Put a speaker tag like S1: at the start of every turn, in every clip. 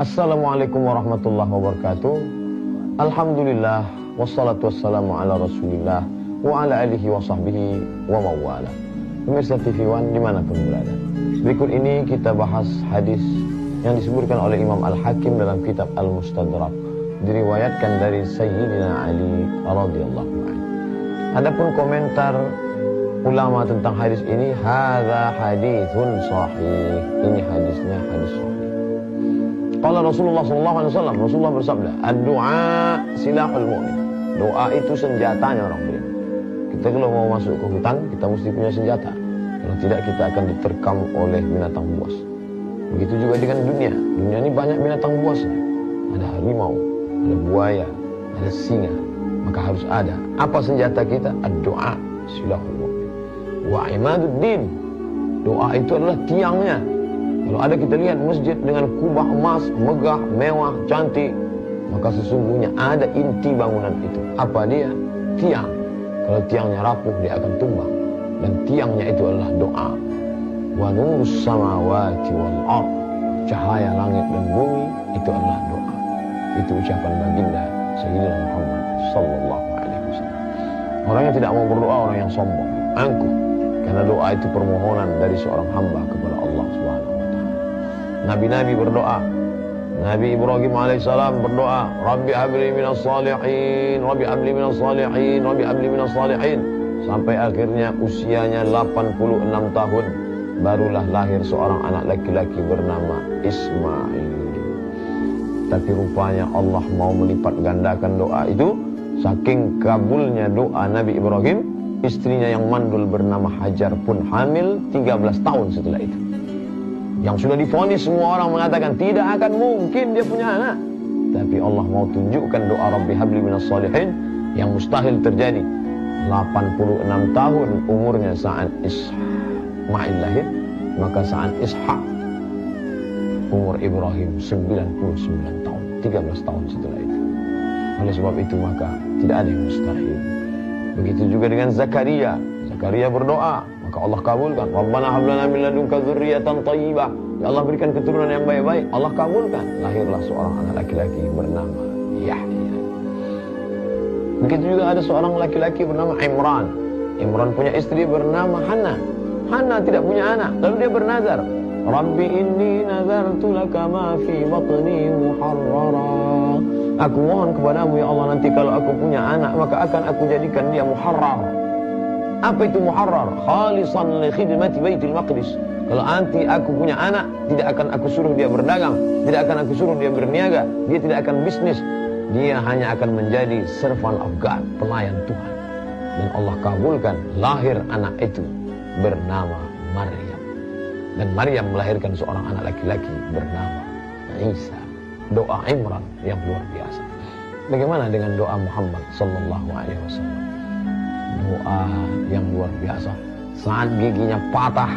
S1: Assalamualaikum warahmatullahi wabarakatuh. Alhamdulillah, wassalatu wassalamu ala rasulillah wa ala alihi wa sahbihi wa mawala. Pemirsa TV One dimanapun berada, berikut ini kita bahas hadis yang disebutkan oleh Imam Al-Hakim dalam kitab Al-Mustadrak, diriwayatkan dari Sayyidina Ali radhiyallahu anhu. Adapun komentar ulama tentang hadis ini, hadza haditsun sahih, ini hadisnya hadis sahih. Qala Rasulullah sallallahu alaihi wasallam, Rasulullah bersabda, ad-du'a silahul mu'min. Doa itu senjatanya orang beriman. Kita kalau mau masuk ke hutan, kita mesti punya senjata. Kalau tidak, kita akan diterkam oleh binatang buas. Begitu juga dengan dunia. Dunia ini banyak binatang buasnya. Ada harimau, ada buaya, ada singa. Maka harus ada. Apa senjata kita? Ad-du'a silahul mu'min. Wa imaduddin. Doa itu adalah tiangnya. Kalau ada kita lihat masjid dengan kubah emas, megah, mewah, cantik, maka sesungguhnya ada inti bangunan itu. Apa dia? Tiang. Kalau tiangnya rapuh, dia akan tumbang. Dan tiangnya itu adalah doa. Wa nurus samawati wal ard. Cahaya langit dan bumi itu adalah doa. Itu ucapan baginda Sayyidina Muhammad sallallahu alaihi wasallam. Orang yang tidak mau berdoa, orang yang sombong, angkuh. Karena doa itu permohonan dari seorang hamba kepada Allah Subhanahu wa taala. Nabi-nabi berdoa. Nabi Ibrahim alaihissalam berdoa, Rabbi habli minas salihin, Rabbi habli minas salihin, Rabbi habli minas salihin. Sampai akhirnya usianya 86 tahun, barulah lahir seorang anak laki-laki bernama Ismail. Tapi rupanya Allah mau melipat gandakan doa itu. Saking kabulnya doa Nabi Ibrahim, istrinya yang mandul bernama Hajar pun hamil 13 tahun setelah itu. Yang sudah divonis semua orang mengatakan tidak akan mungkin dia punya anak. Tapi Allah mau tunjukkan doa Rabbi habli minas salihin yang mustahil terjadi. 86 tahun umurnya saat Ismail lahir, maka saat Ishak umur Ibrahim 99 tahun, 13 tahun setelah itu. Oleh sebab itu maka tidak ada yang mustahil. Begitu juga dengan Zakaria. Zakaria berdoa, maka Allah kabulkan. Rabbana hab lana min ladunka dzurriyyatan thayyibah. Ya Allah, berikan keturunan yang baik-baik. Allah kabulkan. Lahirlah seorang anak laki-laki bernama Yahya. Begitu juga ada seorang laki-laki bernama Imran. Imran punya istri bernama Hannah. Hannah tidak punya anak. Lalu dia bernazar, Rabbi inni nazartu laka ma fi batni muharrara. Aku mohon kepadamu ya Allah, nanti kalau aku punya anak, maka akan aku jadikan dia muharrar. Apa itu muharrar? Khalisan li khidmati Baitul Maqdis. Kalau nanti aku punya anak, tidak akan aku suruh dia berdagang, tidak akan aku suruh dia berniaga, dia tidak akan bisnis. Dia hanya akan menjadi servant of God, pelayan Tuhan. Dan Allah kabulkan, lahir anak itu bernama Maryam. Dan Maryam melahirkan seorang anak laki-laki bernama Isa. Doa Imran yang luar biasa. Bagaimana dengan doa Muhammad sallallahu alaihi wasallam? Doa yang luar biasa. Saat giginya patah,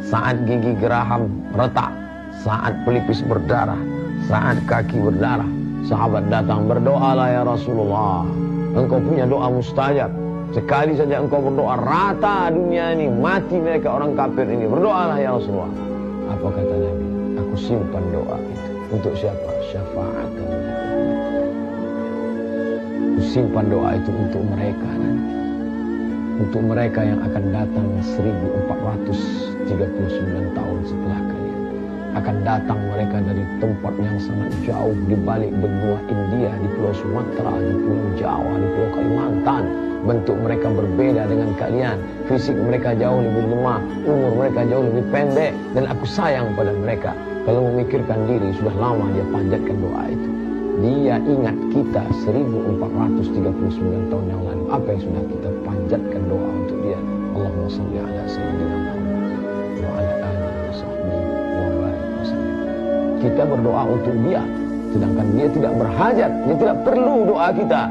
S1: saat gigi geraham retak, saat pelipis berdarah, saat kaki berdarah, sahabat datang, berdoalah ya Rasulullah. Engkau punya doa mustajab. Sekali saja engkau berdoa, rata dunia ini, mati mereka orang kafir ini. Berdoalah ya Rasulullah. Apa kata Nabi? Aku simpan doa itu. Untuk siapa? Syafaat. Aku simpan doa itu untuk mereka nanti. Untuk mereka yang akan datang 1439 tahun setelah kalian. Akan datang mereka dari tempat yang sangat jauh, di balik benua India, di Pulau Sumatera, di Pulau Jawa, di Pulau Kalimantan. Bentuk mereka berbeda dengan kalian. Fisik mereka jauh lebih lemah, umur mereka jauh lebih pendek. Dan aku sayang pada mereka. Kalau memikirkan diri, sudah lama dia panjatkan doa itu. Dia ingat kita 1439 tahun yang lalu. Apa yang sudah kita panjatkan doa untuk dia? Allahumma salli ala Sayyidina Muhammad wa ala alihi wa sahbihi wa barik wa sallim. Kita berdoa untuk dia, sedangkan dia tidak berhajat, dia tidak perlu doa kita.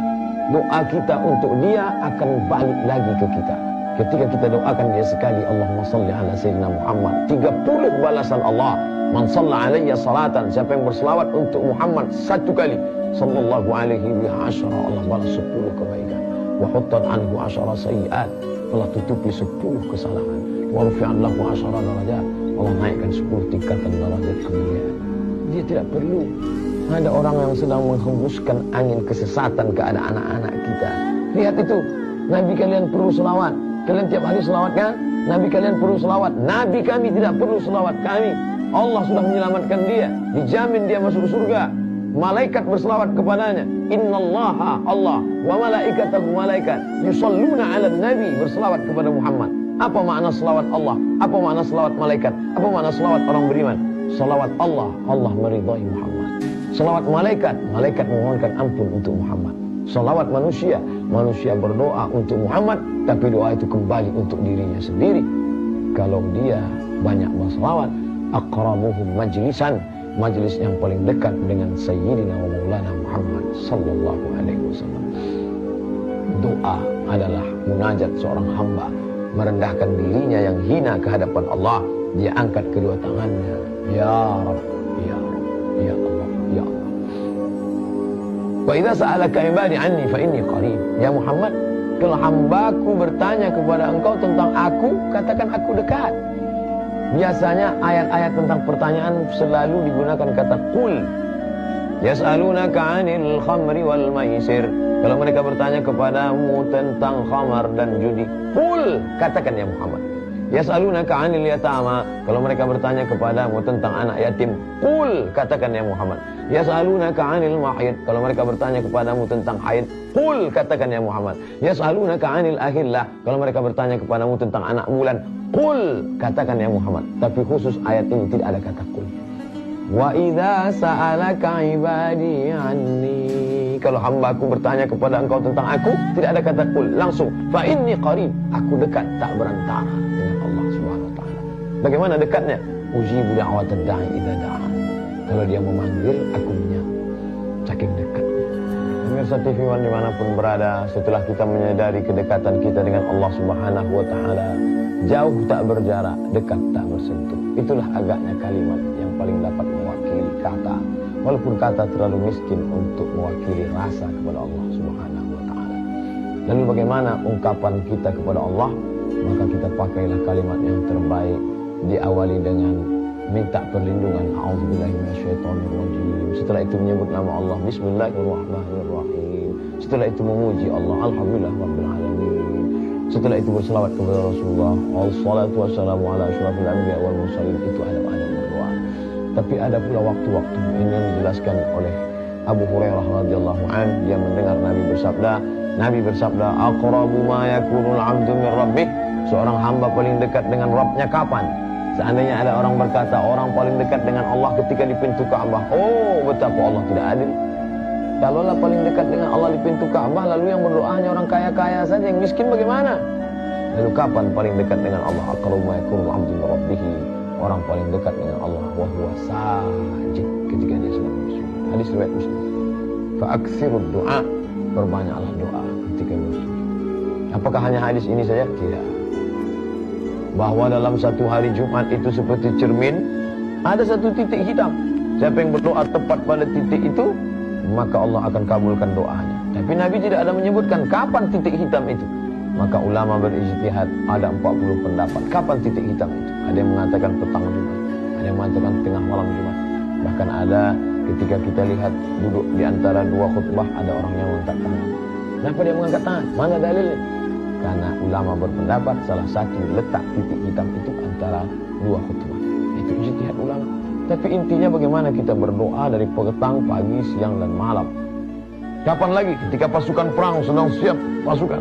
S1: Doa kita untuk dia akan balik lagi ke kita. Ketika kita doakan dia sekali, Allahumma salli ala Sayyidina Muhammad, 30 balasan Allah. Man shalla alayya salatan, siapa yang berselawat untuk Muhammad 1 kali, sallallahu alaihi wa asyara, Allah balas 10 kebaikan. Wa huttan anhu asyara sayyi'at, Allah tutupi 10 kesalahan. Wa rufi'an lahu asyara darajat, Allah naikkan 10 tingkatan derajat kemuliaan. Dia tidak perlu. Ada orang yang sedang menghembuskan angin kesesatan ke anak-anak kita. Lihat itu. Nabi kalian perlu selawat. Kalian tiap hari selawat kan? Nabi kalian perlu selawat. Nabi kami tidak perlu selawat kami. Allah sudah menyelamatkan dia. Dijamin dia masuk surga. Malaikat berselawat kepadanya. Innallaha Allah wa malaikatahu malaikat yusalluna 'alan nabi, berselawat kepada Muhammad. Apa makna selawat Allah? Apa makna selawat malaikat? Apa makna selawat orang beriman? Selawat Allah, Allah meridhai Muhammad. Selawat malaikat, malaikat memohonkan ampun untuk Muhammad. Selawat manusia, manusia berdoa untuk Muhammad, tapi doa itu kembali untuk dirinya sendiri. Kalau dia banyak berselawat, aqrabuhum majlisan, majlis yang paling dekat dengan Sayyidina wa Maulana Muhammad sallallahu alaihi wasallam. Doa adalah munajat seorang hamba, merendahkan dirinya yang hina ke hadapan Allah. Dia angkat kedua tangannya, ya Rabb, ya Rabb, ya Allah, ya Allah. Wa idza sa'alaka ibadi anni fa inni qarib. Ya Muhammad, kalau hambaku bertanya kepada engkau tentang aku, katakan aku dekat. Biasanya ayat-ayat tentang pertanyaan selalu digunakan kata qul. Yas'alunaka 'anil khamri wal maisir. Kalau mereka bertanya kepadamu tentang khamar dan judi, qul, katakan ya Muhammad. Yas'alunaka 'anil yatama. Kalau mereka bertanya kepadamu tentang anak yatim, qul, katakan ya Muhammad. Yas'alunaka 'anil mahid. Kalau mereka bertanya kepadamu tentang haid, qul, katakan ya Muhammad. Yas'alunaka 'anil ahillah. Kalau mereka bertanya kepadamu tentang anak bulan, qul, katakan ya Muhammad. Tapi khusus ayat ini tidak ada kata qul. Wa idza sa'alaka ibadi anni. Kalau hambaku bertanya kepada engkau tentang aku, tidak ada kata qul, langsung fa inni qarib, aku dekat tak berantara dengan Allah Subhanahu wa taala. Bagaimana dekatnya? Ujibu da'watad da'i idza da'an. Kalau dia memanggil, aku menyambut. Saking dekatnya. Pemirsa TV One dimanapun berada, setelah kita menyadari kedekatan kita dengan Allah Subhanahu wa taala, jauh tak berjarak, dekat tak bersentuh. Itulah agaknya kalimat yang paling dapat mewakili kata, walaupun kata terlalu miskin untuk mewakili rasa kepada Allah Subhanahu wa taala. Lalu bagaimana ungkapan kita kepada Allah? Maka kita pakailah kalimat yang terbaik, diawali dengan minta perlindungan, a'udzubillahi minasyaitonirrajim. Setelah itu menyebut nama Allah, bismillahirrahmanirrahim. Setelah itu memuji Allah, alhamdulillahirabbil alamin. Setelah itu berselawat kepada Rasulullah, wassalatu wassalamu ala asyrafil anbiya wal mursalin. Itu adab-adab berdoa. Tapi ada pula waktu-waktu ini yang dijelaskan oleh Abu Hurairah radhiyallahu anhu. Dia mendengar Nabi bersabda, aqrabu ma yakunul 'abdu min rabbih. Seorang hamba paling dekat dengan Rabbnya kapan? Seandainya ada orang berkata orang paling dekat dengan Allah ketika di pintu Ka'bah, oh betapa Allah tidak adil. Kalaulah paling dekat dengan Allah di pintu Ka'bah, lalu yang berdoa hanya orang kaya-kaya saja, yang miskin bagaimana? Lalu kapan paling dekat dengan Allah? Aqrabu ma yakunul 'abdu min rabbih. Orang paling dekat dengan Allah wa huwa sajid, ketika dia sedang bersujud. Hadis riwayat Muslim. Fa aktsirud du'a, perbanyaklah doa ketika bersujud. Apakah hanya hadis ini saja? Tidak. Bahwa dalam satu hari Jumat itu seperti cermin, ada satu titik hitam. Siapa yang berdoa tepat pada titik itu, maka Allah akan kabulkan doanya. Tapi Nabi tidak ada menyebutkan kapan titik hitam itu. Maka ulama berijtihad, ada 40 pendapat kapan titik hitam itu. Ada yang mengatakan petang Jumat, ada yang mengatakan tengah malam Jumat. Bahkan ada ketika kita lihat duduk di antara dua khutbah, ada orang yang mengangkat tangan. Kenapa dia mengangkat tangan? Mana dalilnya? Karena ulama berpendapat salah satu letak titik hitam itu antara dua khutbah. Itu ijtihad ulama. Tapi intinya bagaimana kita berdoa dari petang, pagi, siang dan malam. Kapan lagi? Ketika pasukan perang sedang siap pasukan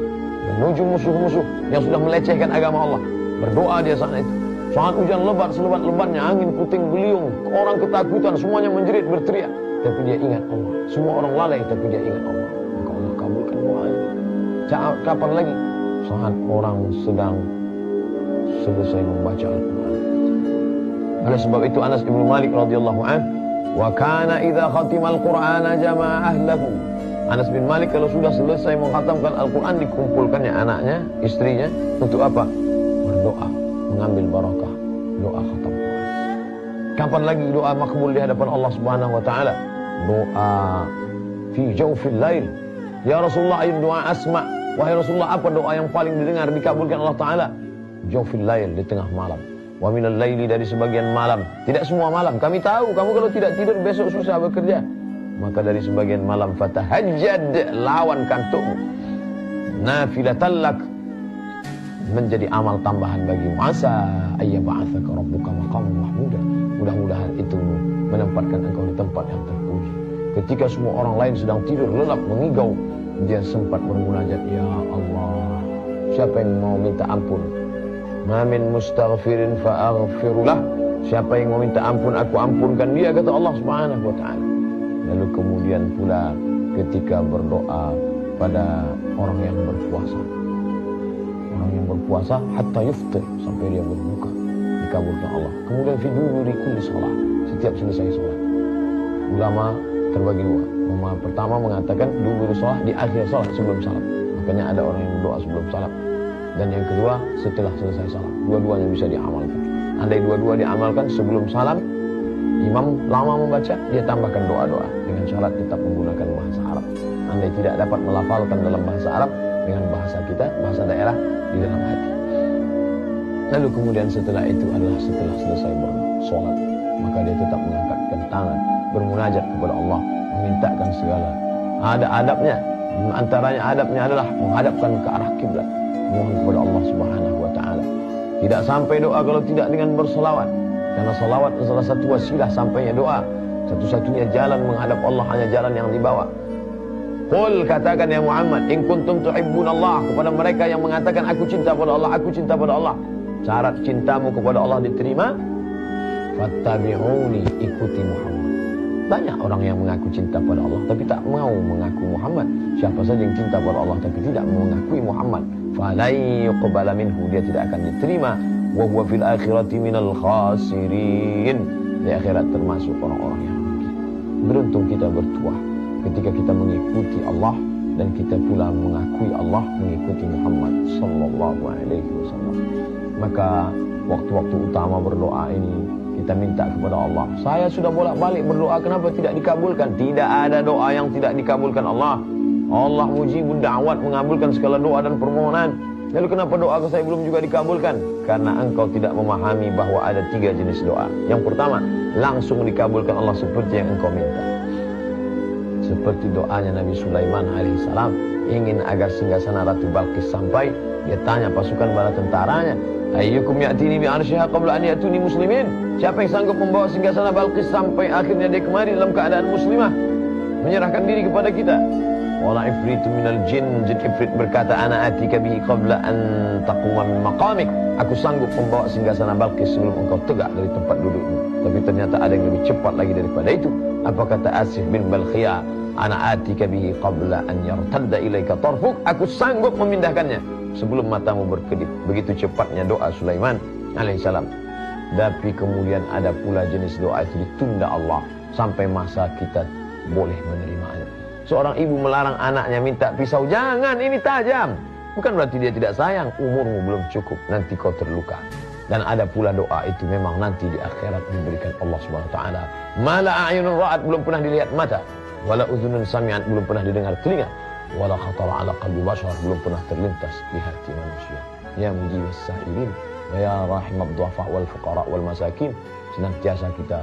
S1: menuju musuh-musuh yang sudah melecehkan agama Allah. Berdoa dia saat itu. Saat hujan lebat, selebat-lebatnya, angin puting beliung, orang ketakutan, semuanya menjerit berteriak. Tapi dia ingat Allah. Semua orang lalai tapi dia ingat Allah. Maka Allah kabulkan doanya. Kapan lagi? Saat orang sedang selesai membaca Al-Quran. Oleh sebab itu Anas bin Malik radhiyallahu anhu, wa kana idza khatimal Qur'ana jama'a ahlahu. Anas bin Malik kalau sudah selesai mengkhatamkan Al-Quran, dikumpulkannya anaknya, istrinya, untuk apa? Berdoa, mengambil barakah, doa khatam Quran. Kapan lagi doa makbul di hadapan Allah Subhanahu wa taala? Doa fi jawfil lail. Ya Rasulullah, ayu doa asma. Wahai Rasulullah, apa doa yang paling didengar dikabulkan Allah taala? Jawfil lail, di tengah malam. Wa minal laili, dari sebagian malam. Tidak semua malam. Kami tahu kamu kalau tidak tidur besok susah bekerja. Maka dari sebagian malam fatahajjad, lawan kantukmu. Nafilatan lak, menjadi amal tambahan bagimu. Asa ayyab'atsaka rabbuka maqaman mahmuda. Mudah-mudahan itu menempatkan engkau di tempat yang terpuji. Ketika semua orang lain sedang tidur lelap mengigau, dia sempat bermunajat, ya Allah, siapa yang mau minta ampun? Ma min mustaghfirin fa'aghfirullah. Siapa yang mau minta ampun, aku ampunkan dia, kata Allah Subhanahu wa taala. Lalu kemudian pula ketika berdoa pada orang yang berpuasa. Orang yang berpuasa hatta yuftir, sampai dia berbuka, dikabulkan Allah. Kemudian fi duburi kulli shalah, setiap selesai salat. Ulama terbagi dua. Ulama pertama mengatakan duburi shalah, di akhir salat sebelum salat. Makanya ada orang yang berdoa sebelum salat. Dan yang kedua setelah selesai salat. Dua-duanya bisa diamalkan. Andai dua-dua diamalkan sebelum salam, imam lama membaca, dia tambahkan doa-doa. Dengan syarat tetap menggunakan bahasa Arab. Andai tidak dapat melafalkan dalam bahasa Arab, dengan bahasa kita, bahasa daerah, di dalam hati. Lalu kemudian setelah itu adalah setelah selesai bersolat, maka dia tetap mengangkatkan tangan, bermunajat kepada Allah, memintakan segala. Ada adabnya. Antaranya adabnya adalah menghadapkan ke arah kiblat, mohon kepada Allah Subhanahu wa taala. Tidak sampai doa kalau tidak dengan berselawat. Karena selawat adalah satu wasilah sampainya doa. Satu-satunya jalan menghadap Allah hanya jalan yang dibawa. Qul, katakan ya Muhammad, in kuntum tuhibbunallah, kepada mereka yang mengatakan aku cinta pada Allah, aku cinta pada Allah. Syarat cintamu kepada Allah diterima, fattabi'uni, ikuti Muhammad. Banyak orang yang mengaku cinta pada Allah tapi tak mau mengaku Muhammad. Siapa saja yang cinta pada Allah tapi tidak mengakui Muhammad, falan yuqbala minhu, dia tidak akan diterima. Wa huwa fil akhirati minal khasirin, di akhirat termasuk orang-orang yang rugi. Beruntung kita bertuah ketika kita mengikuti Allah dan kita pula mengakui Allah, mengikuti Muhammad sallallahu alaihi wasallam. Maka waktu-waktu utama berdoa ini kita minta kepada Allah. Saya sudah bolak-balik berdoa, kenapa tidak dikabulkan? Tidak ada doa yang tidak dikabulkan Allah. Allah mujibud da'wat, mengabulkan segala doa dan permohonan. Lalu kenapa doa saya belum juga dikabulkan? Karena engkau tidak memahami bahwa ada 3 jenis doa. Yang pertama, langsung dikabulkan Allah seperti yang engkau minta. Seperti doanya Nabi Sulaiman alaihissalam, ingin agar singgasana Ratu Balqis sampai. Dia tanya pasukan bala tentaranya, ayyukum ya'tini bi'arsyiha qabla an ya'tuni muslimin. Siapa yang sanggup membawa singgasana Balqis sampai akhirnya dia kemari dalam keadaan muslimah, menyerahkan diri kepada kita. Wala ifritu minal jin, jin ifrit berkata, ana atika bihi qabla an taquma min maqamik. Aku sanggup membawa singgasana Balqis sebelum engkau tegak dari tempat dudukmu. Tapi ternyata ada yang lebih cepat lagi daripada itu. Apa kata Asif bin Balkhiyah, ana atika bihi qabla an yartadda ilaika tarfuk. Aku sanggup memindahkannya sebelum matamu berkedip. Begitu cepatnya doa Sulaiman alaihissalam. Tapi kemudian ada pula jenis doa itu ditunda Allah sampai masa kita boleh menerimanya. Seorang ibu melarang anaknya minta pisau, jangan, ini tajam. Bukan berarti dia tidak sayang, umurmu belum cukup, nanti kau terluka. Dan ada pula doa itu memang nanti di akhirat diberikan Allah Subhanahu wa taala. Mala a'yunun ra'at, belum pernah dilihat mata. Wala udhunun sami'at, belum pernah didengar telinga. Wala khatara ala qalbi bashar, belum pernah terlintas di hati manusia. Ya mujibas sa'ilin wa ya rahimad du'afa wal fuqara wal masakin. Senantiasa kita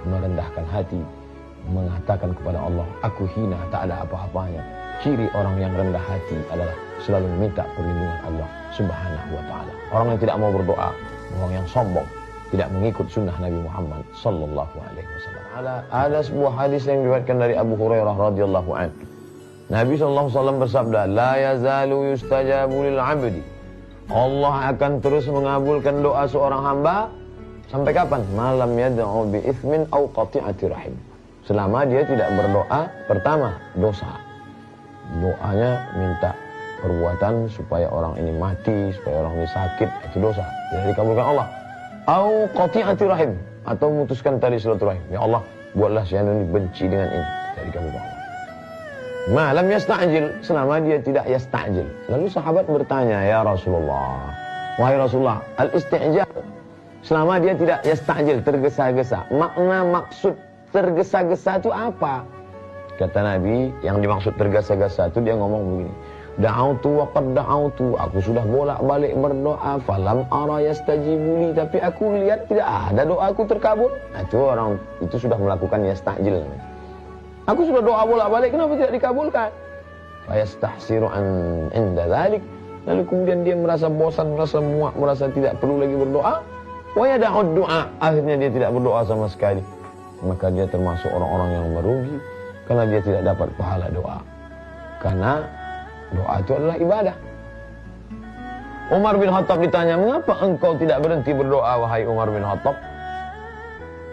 S1: merendahkan hati, mengatakan kepada Allah, aku hina, tak ada apa-apanya. Ciri orang yang rendah hati adalah selalu meminta perlindungan Allah Subhanahu wa taala. Orang yang tidak mau berdoa, orang yang sombong, tidak mengikut sunnah Nabi Muhammad sallallahu alaihi wasallam. Ada sebuah hadis yang diriwayatkan dari Abu Hurairah radhiyallahu anhu. Nabi sallallahu alaihi wasallam bersabda, la yazalu yustajabu lil 'abdi. Allah akan terus mengabulkan doa seorang hamba sampai kapan? Malam yad'u bi itsmin aw qati'ati rahim. Selama dia tidak berdoa, pertama dosa. Doanya minta perbuatan supaya orang ini mati, supaya orang ini sakit, itu dosa, tidak dikabulkan Allah. Au qati'ati rahim, atau memutuskan tali silaturahim. Ya Allah, buatlah si anu ini benci dengan ini, tidak dikabulkan Allah. Ma lam yasta'jil, selama dia tidak yasta'jil. Lalu sahabat bertanya, ya Rasulullah, wahai Rasulullah, al-isti'jal, selama dia tidak yasta'jil, tergesa-gesa, makna maksud tergesa-gesa itu apa? Kata Nabi, yang dimaksud tergesa-gesa itu dia ngomong begini, Da'autu wa qad da'autu, aku sudah bolak-balik berdoa, falam ara yastajibu li, tapi aku lihat tidak ada doaku terkabul. Nah, itu sudah melakukan yastajil. Aku sudah doa bolak-balik, kenapa tidak dikabulkan? Fayastahsiru an inda dzalik, lalu kemudian dia merasa bosan, merasa muak, merasa tidak perlu lagi berdoa. Wa yada'ud du'a, akhirnya dia tidak berdoa sama sekali. Maka dia termasuk orang-orang yang merugi karena dia tidak dapat pahala doa. Karena doa itu adalah ibadah. Umar bin Khattab ditanya, mengapa engkau tidak berhenti berdoa, wahai Umar bin Khattab?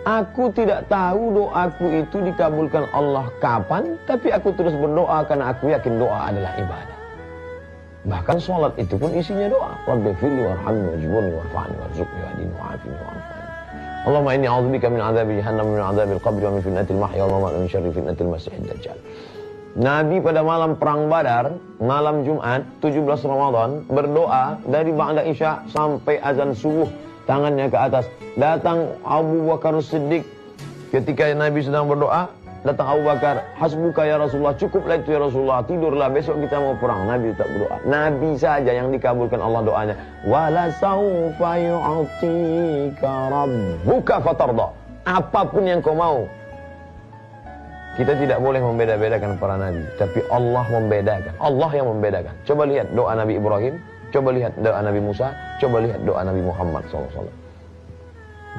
S1: Aku tidak tahu doaku itu dikabulkan Allah kapan, tapi aku terus berdoa karena aku yakin doa adalah ibadah. Bahkan sholat itu pun isinya doa. Rabbi firli warhamni wajburni warfa'ni warzuqni wahdini wa'afini wa'afani. Allahumma inni a'udzubika min adzabi jahannam, min adzabil qabri, wa min fitnatil mahya wal mamat, wa min syarri fitnatil masiihid dajjal. Nabi pada malam perang Badar, malam Jumat 17 Ramadan, berdoa dari ba'da Isya sampai azan subuh, tangannya ke atas. Datang Abu Bakar Siddiq, ketika Nabi sedang berdoa, datang Abu Bakar, hasbuka ya Rasulullah, cukuplah itu ya Rasulullah, tidurlah, besok kita mau perang. Nabi tak berdoa. Nabi saja yang dikabulkan Allah doanya. Wala sawfa yu'tika rabbuka fatarda. Apapun yang kau mau. Kita tidak boleh membeda-bedakan para nabi, tapi Allah membedakan. Allah yang membedakan. Coba lihat doa Nabi Ibrahim, coba lihat doa Nabi Musa, coba lihat doa Nabi Muhammad SAW.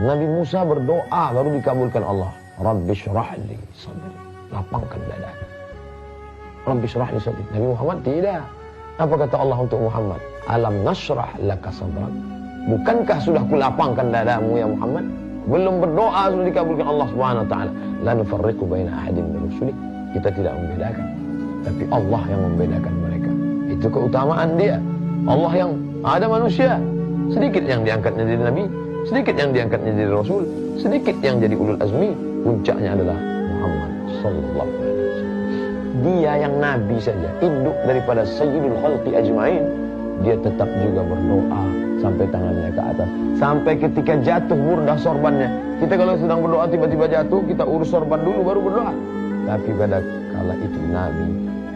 S1: Nabi Musa berdoa baru dikabulkan Allah. Rabbi syrah li sadri, lapangkan dada. Rabbi syrah li sadri. Nabi Muhammad tidak. Apa kata Allah untuk Muhammad? Alam nasrah laka sadrak. Bukankah sudah kulapangkan dadamu ya Muhammad? Belum berdoa sudah dikabulkan Allah Subhanahu wa taala. La nufarriqu baina ahadin min rusuli. Kita tidak membedakan, tapi Allah yang membedakan mereka. Itu keutamaan dia. Allah yang ada manusia, sedikit yang diangkatnya jadi nabi, sedikit yang diangkatnya jadi rasul, sedikit yang jadi ulul azmi, puncaknya adalah Muhammad sallallahu alaihi wasallam. Dia yang nabi saja, induk daripada sayyidul khalqi ajmain, dia tetap juga berdoa sampai tangannya ke atas, sampai ketika jatuh burdah sorbannya. Kita kalau sedang berdoa tiba-tiba jatuh, kita urus sorban dulu baru berdoa. Tapi pada kala itu Nabi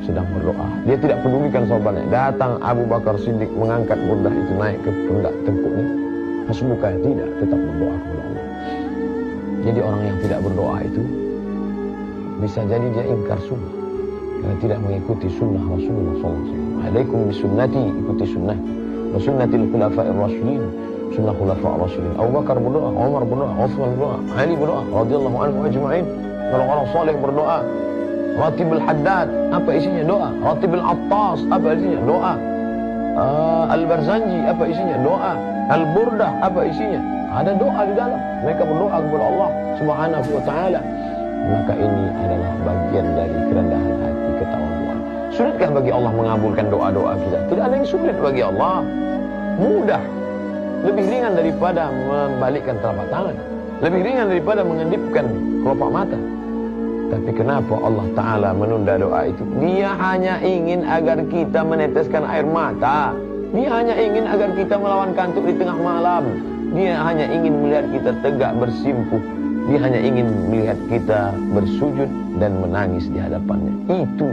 S1: sedang berdoa, dia tidak pedulikan sorbannya. Datang Abu Bakar Siddiq mengangkat burdah itu naik ke pundak tengkuknya. Hasbuka, tidak, tetap berdoa kepada Allah. Jadi orang yang tidak berdoa itu bisa jadi dia ingkar sunnah, karena tidak mengikuti sunnah Rasulullah SAW. Alaikum bisunnati, ikuti sunnah. Wa sunnatil khulafa'ir rasyidin, sunnah khulafa'ir rasyidin. Abu Bakar berdoa, Umar berdoa, Utsman berdoa, Ali berdoa, radhiyallahu anhu ajma'in. Orang-orang saleh berdoa. Ratibul Haddad, apa isinya? Doa. Ratibul Attas, apa isinya? Doa. Al-Barzanji, apa isinya? Doa. Al-Burdah, apa isinya? Ada doa di dalam. Mereka berdoa kepada Allah Subhanahu wa taala. Maka ini adalah bagian dari kerendahan hati, ketawaduan. Sulitkah bagi Allah mengabulkan doa-doa kita? Tidak ada yang sulit bagi Allah. Mudah. Lebih ringan daripada membalikkan telapak tangan. Lebih ringan daripada mengedipkan kelopak mata. Tapi kenapa Allah Ta'ala menunda doa itu? Dia hanya ingin agar kita meneteskan air mata. Dia hanya ingin agar kita melawan kantuk di tengah malam. Dia hanya ingin melihat kita tegak bersimpuh. Dia hanya ingin melihat kita bersujud dan menangis di hadapannya. Itu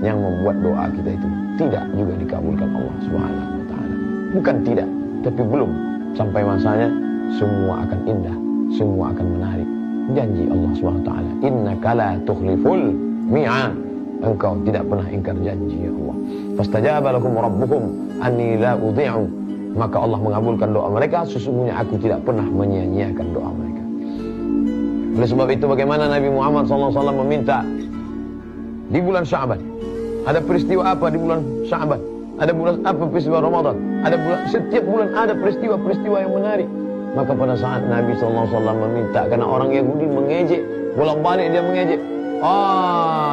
S1: yang membuat doa kita itu tidak juga dikabulkan Allah Subhanahu wa taala. Bukan tidak, tapi belum. Sampai masanya semua akan indah, semua akan menarik. Janji Allah Subhanahu wa taala, innaka la tukhliful mi'ad. Engkau tidak pernah ingkar janji ya Allah. Fastajaba lakum rabbukum anni la udhi'u. Maka Allah mengabulkan doa mereka, sesungguhnya aku tidak pernah menyia-nyiakan doa mereka. Oleh sebab itu bagaimana Nabi Muhammad SAW meminta di bulan Sya'ban. Ada peristiwa apa di bulan Sya'ban? Ada bulan apa peristiwa Ramadan? Ada bulan, setiap bulan ada peristiwa-peristiwa yang menarik. Maka pada saat Nabi SAW meminta, karena orang Yahudi mengejek, bolak-balik dia mengejek.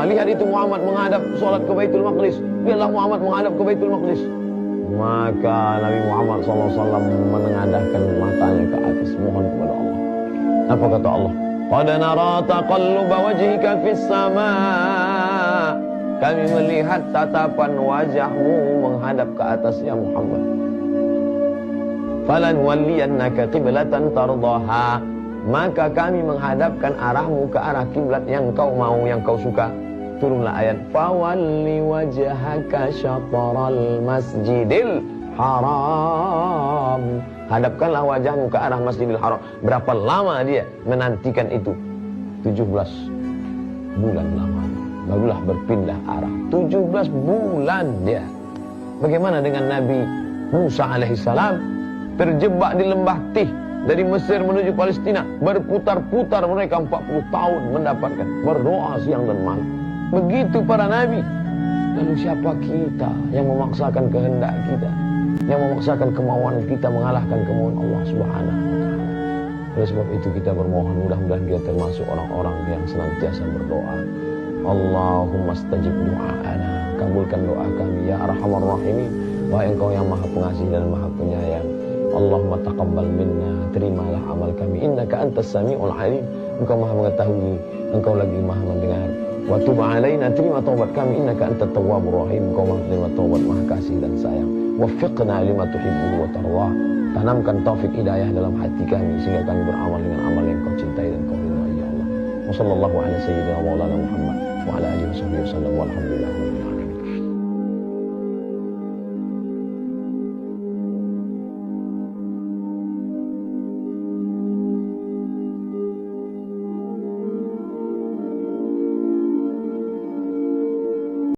S1: Lihat itu Muhammad menghadap sholat ke Baitul Maqdis. Lihatlah Muhammad menghadap ke Baitul Maqdis. Maka Nabi Muhammad SAW menengadahkan matanya ke atas, mohon kepada Allah. Apa kata Allah? Qad nara taqalluba wajhika fis sama. Kami melihat tatapan wajahmu menghadap ke atas ya Muhammad. Falan waliyannaka qiblatan tardaha. Maka kami menghadapkan arahmu ke arah kiblat yang kau mau, yang kau suka. turunlah ayat fawalli wajhaka syatral masjidil haram. Hadapkanlah wajahmu ke arah Masjidil Haram. Berapa lama dia menantikan itu? 17 bulan lamanya. Barulah berpindah arah. 17 bulan dia. Bagaimana dengan Nabi Musa alaihissalam? Terjebak di lembah Tih. Dari Mesir menuju Palestina. Berputar-putar mereka 40 tahun mendapatkan. Berdoa siang dan malam. Begitu para Nabi. Lalu siapa kita yang memaksakan kehendak kita? Yang memaksakan kemauan kita mengalahkan kemauan Allah Subhanahu wa Ta'ala. Oleh sebab itu kita bermohon mudah-mudahan kita termasuk orang-orang yang senantiasa berdoa. Allahumma stajib du'ana, kabulkan doa kami ya Arhamar Rahimin. Wahai Engkau yang Maha Pengasih dan Maha Penyayang. Allahumma taqabbal minna, terimalah amal kami. Innaka antas sami'ul alim. Engkau Maha mengetahui, Engkau lagi Maha mendengar. Wa tub alaina, terima taubat kami. Innaka antat tawwabur rahim. Engkau Maha terima taubat, Maha kasih dan sayang. Waffiqna lima tuhibbu wa tardah. Tanamkan taufik hidayah dalam hati kami sehingga kami beramal dengan amal yang Kau cintai dan Kau ridhai ya Allah. Wa sallallahu ala sayyidina wa maulana Muhammad wa ala alihi wa sahbihi wasallam walhamdulillah.